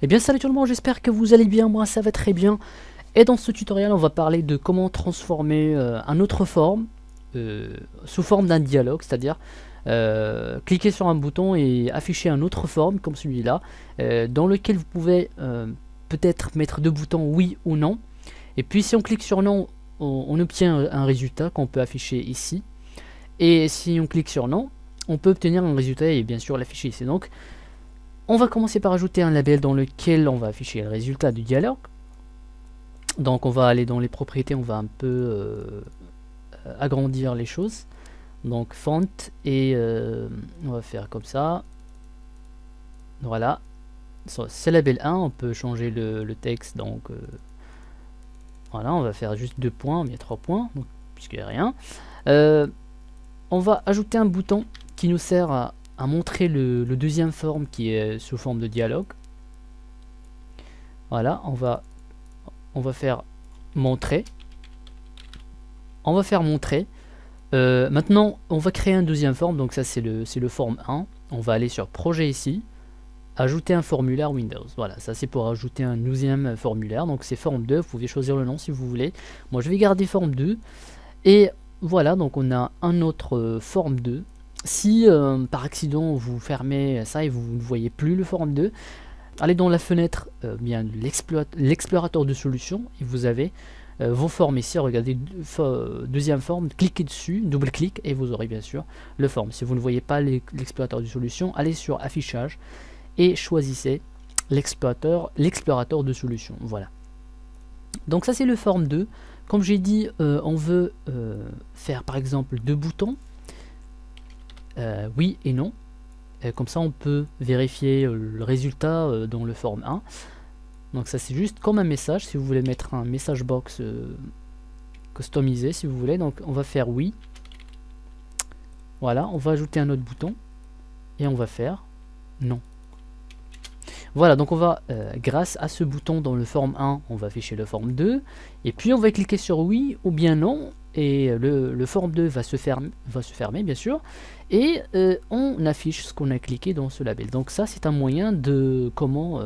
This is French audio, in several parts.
Eh bien salut tout le monde, j'espère que vous allez bien, moi ça va très bien. Et dans ce tutoriel on va parler de comment transformer un autre forme sous forme d'un dialogue, c'est-à-dire cliquer sur un bouton et afficher un autre forme comme celui-là, dans lequel vous pouvez peut-être mettre deux boutons oui ou non. Et puis si on clique sur non, on obtient un résultat qu'on peut afficher ici. Et si on clique sur non, on peut obtenir un résultat et bien sûr l'afficher ici. Donc on va commencer par ajouter un label dans lequel on va afficher le résultat du dialogue. Donc on va aller dans les propriétés, on va un peu agrandir les choses. Donc font et on va faire comme ça. Voilà. C'est label 1, on peut changer le texte. Donc voilà, on va faire juste 2 points, mais 3 points, donc, puisqu'il n'y a rien. On va ajouter un bouton qui nous sert à montrer le deuxième forme qui est sous forme de dialogue. Voilà, on va faire montrer. On va faire montrer. Maintenant, on va créer un deuxième forme. Donc ça, c'est le forme 1. On va aller sur projet ici. Ajouter un formulaire Windows. Voilà, ça c'est pour ajouter un deuxième formulaire. Donc c'est forme 2. Vous pouvez choisir le nom si vous voulez. Moi, je vais garder forme 2. Et voilà, donc on a un autre forme 2. Si par accident vous fermez ça et vous ne voyez plus le forme 2, allez dans la fenêtre bien l'explorateur de solutions et vous avez vos formes ici. Regardez, deuxième forme, cliquez dessus, double-clic et vous aurez bien sûr le forme. Si vous ne voyez pas l'explorateur de solutions, allez sur affichage et choisissez l'explorateur de solutions. Voilà. Donc ça c'est le forme 2. Comme j'ai dit, on veut faire par exemple deux boutons, oui et non. Comme ça on peut vérifier le résultat dans le forme 1. Donc ça c'est juste comme un message, si vous voulez mettre un message box customisé si vous voulez. Donc on va faire oui. Voilà, on va ajouter un autre bouton et on va faire non. Voilà, donc on va, grâce à ce bouton dans le forme 1, on va afficher le forme 2. Et puis on va cliquer sur oui ou bien non. Et le forme 2 va se fermer bien sûr. Et on affiche ce qu'on a cliqué dans ce label. Donc ça c'est un moyen de comment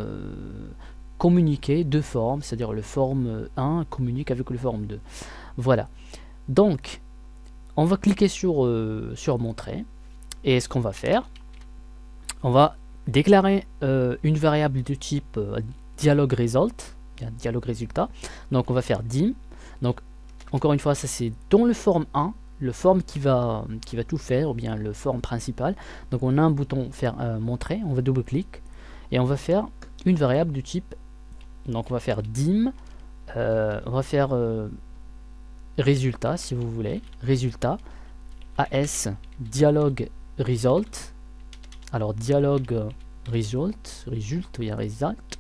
communiquer deux formes. C'est-à-dire le forme 1 communique avec le forme 2. Voilà. Donc on va cliquer sur montrer. Et ce qu'on va faire, on va déclarer une variable de type dialogue result, dialogue résultat. Donc on va faire dim. Donc encore une fois, ça c'est dans le forme 1, le forme qui va tout faire, ou bien le forme principal. Donc on a un bouton faire montrer, on va double-clic et on va faire une variable du type, donc on va faire dim, on va faire résultat si vous voulez, résultat as dialogue result. Alors dialogue result, oui, result,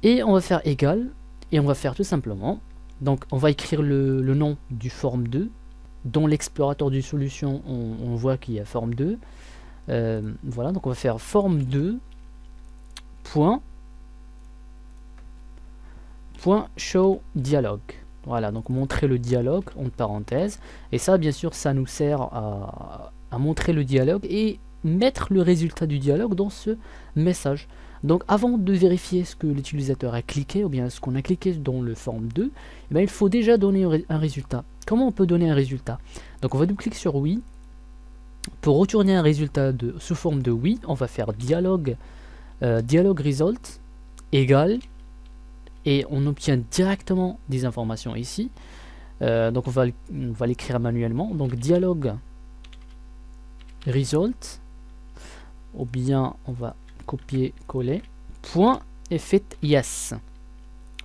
et on va faire égal, et on va faire tout simplement, donc on va écrire le nom du forme 2, dans l'explorateur du solution on voit qu'il y a forme 2, voilà, donc on va faire forme 2 point show dialogue. Voilà, donc montrer le dialogue entre parenthèses, et ça bien sûr ça nous sert à montrer le dialogue et mettre le résultat du dialogue dans ce message. Donc avant de vérifier ce que l'utilisateur a cliqué, ou bien ce qu'on a cliqué dans le forme 2, eh bien, il faut déjà donner un résultat. Comment on peut donner un résultat? Donc on va double-cliquer sur oui. Pour retourner un résultat sous forme de oui, on va faire dialogue result égal, et on obtient directement des informations ici. Donc on va l'écrire manuellement. Donc dialogue result, ou bien on va copier-coller, point et fait yes.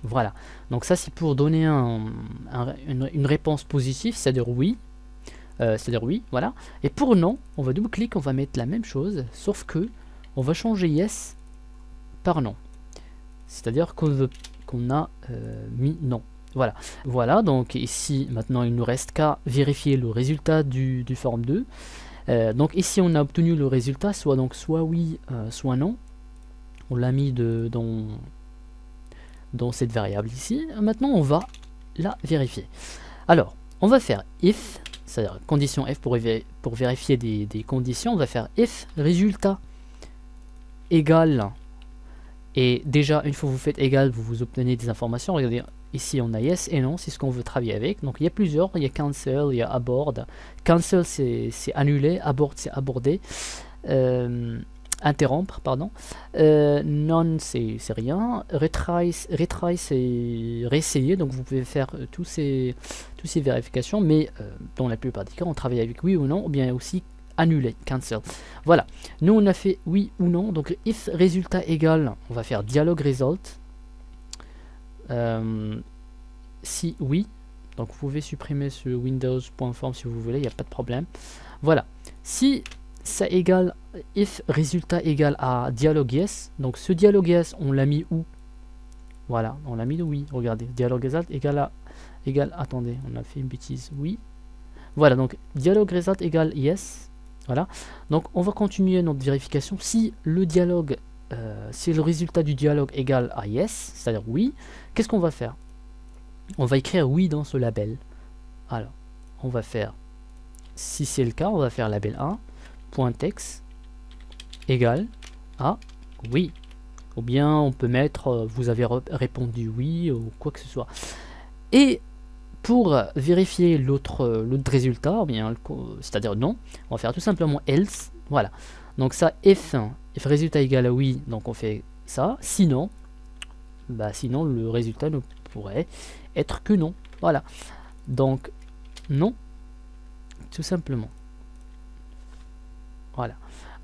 Voilà, donc ça c'est pour donner une réponse positive, c'est-à-dire oui. Voilà. Et pour non, on va double-clic, on va mettre la même chose, sauf que on va changer yes par non. C'est-à-dire qu'on a mis non. Voilà, donc ici maintenant il nous reste qu'à vérifier le résultat du forme 2. Donc ici on a obtenu le résultat, soit oui, soit non. On l'a mis dans cette variable ici. Maintenant on va la vérifier. Alors on va faire if, c'est-à-dire condition if pour vérifier des conditions. On va faire if résultat égale Et déjà, une fois que vous faites égal, vous obtenez des informations. Regardez, ici on a yes et non, c'est ce qu'on veut travailler avec. Donc il y a plusieurs, il y a cancel, il y a abort. Cancel c'est annuler, abort c'est aborder. Interrompre, pardon. Non, c'est rien. Retry c'est réessayer. Donc vous pouvez faire tous ces vérifications, mais dans la plupart des cas, on travaille avec oui ou non, ou bien aussi annuler, cancel. Voilà. Nous, on a fait oui ou non. Donc if résultat égal, on va faire dialogue result. Si oui, donc vous pouvez supprimer ce windows.form si vous voulez, il n'y a pas de problème. Voilà. Si ça égale if résultat égal à dialogue yes, donc ce dialogue yes on l'a mis où? Voilà, on l'a mis oui, regardez, dialogue result égal attendez, on a fait une bêtise, oui. Voilà, donc dialogue result égal yes. Voilà, donc on va continuer notre vérification. Si le dialogue si le résultat du dialogue égal à yes, c'est-à-dire oui, qu'est-ce qu'on va faire? On va écrire oui dans ce label. Alors, on va faire, si c'est le cas, on va faire label 1 .text égale à oui, ou bien on peut mettre vous avez répondu oui ou quoi que ce soit. Et pour vérifier l'autre résultat, bien c'est-à-dire non, on va faire tout simplement else. Voilà, donc ça if résultat égal à oui, donc on fait ça. Sinon, sinon le résultat ne pourrait être que non. Voilà, donc non, tout simplement. Voilà,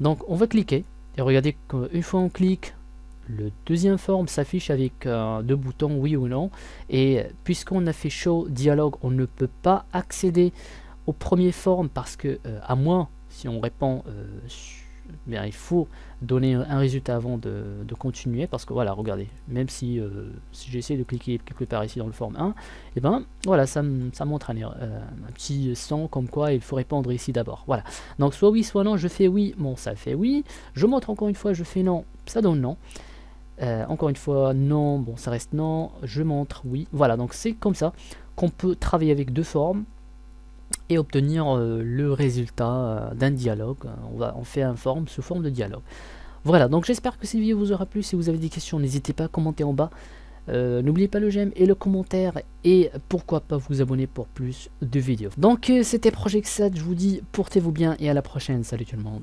donc on va cliquer et regardez qu'une fois on clique, le deuxième forme s'affiche avec deux boutons oui ou non, et puisqu'on a fait show dialogue, on ne peut pas accéder au premier forme parce que à moins si on répond bien, il faut donner un résultat avant de continuer, parce que voilà, regardez, même si j'essaie de cliquer quelque part ici dans le forme 1, et ben voilà, ça montre un petit son comme quoi il faut répondre ici d'abord. Voilà, donc soit oui soit non, je fais oui, bon ça fait oui, je montre encore une fois, je fais non, ça donne non. Encore une fois non, bon ça reste non, je montre oui. Voilà, donc c'est comme ça qu'on peut travailler avec deux formes et obtenir le résultat d'un dialogue. On fait un forme sous forme de dialogue. Voilà, donc j'espère que cette vidéo vous aura plu. Si vous avez des questions, n'hésitez pas à commenter en bas. N'oubliez pas le j'aime et le commentaire, et pourquoi pas vous abonner pour plus de vidéos. Donc c'était Project 7, je vous dis portez-vous bien et à la prochaine. Salut tout le monde.